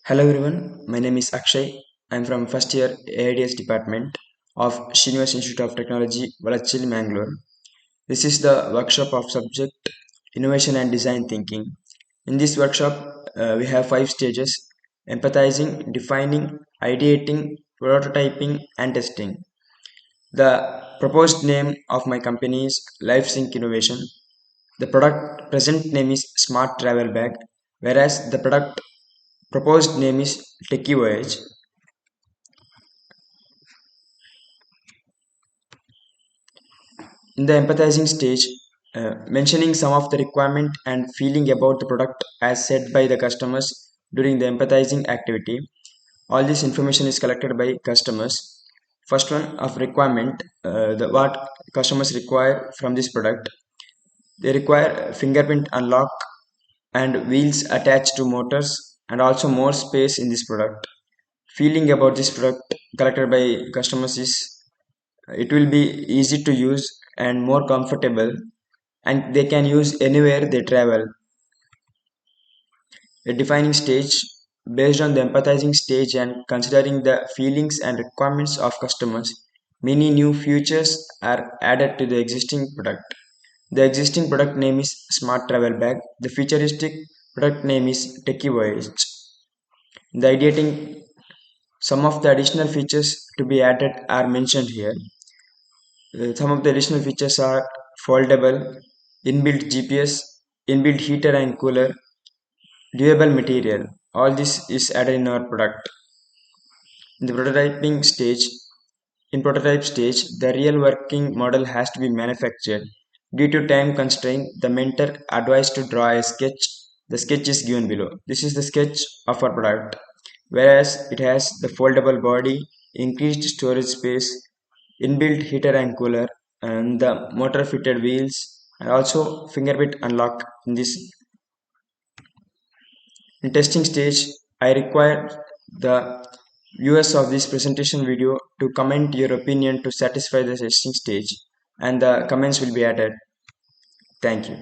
Hello everyone, my name is Akshay. I am from first year AIDS department of Srinivas Institute of Technology, Valachil, Mangalore. This is the workshop of subject Innovation and Design Thinking. In this workshop, we have 5 stages: empathizing, defining, ideating, prototyping, and testing. The proposed name of my company is LifeSync Innovation. The product present name is Smart Travel Bag, whereas the product proposed name is Techie Voyage. In the empathizing stage, mentioning some of the requirement and feeling about the product as said by the customers during the empathizing activity. All this information is collected by customers. First one of requirement, what customers require from this product. They require fingerprint unlock and wheels attached to motors and also more space in this product. Feeling about this product collected by customers is it will be easy to use and more comfortable, and they can use anywhere they travel. A defining stage, based on the empathizing stage and considering the feelings and requirements of customers, many new features are added to the existing product. The existing product name is Smart Travel Bag. The futuristic product name is Techie Voyage. The ideating, some of the additional features to be added are mentioned here. Some of the additional features are foldable, inbuilt GPS, inbuilt heater and cooler, durable material. All this is added in our product. In the prototyping stage, in prototype stage, the real working model has to be manufactured. Due to time constraint, the mentor advised to draw a sketch. The sketch is given below. This is the sketch of our product. Whereas it has the foldable body, increased storage space, inbuilt heater and cooler, and the motor fitted wheels, and also fingerprint unlock in this. In testing stage, I require the viewers of this presentation video to comment your opinion to satisfy the testing stage, and the comments will be added. Thank you.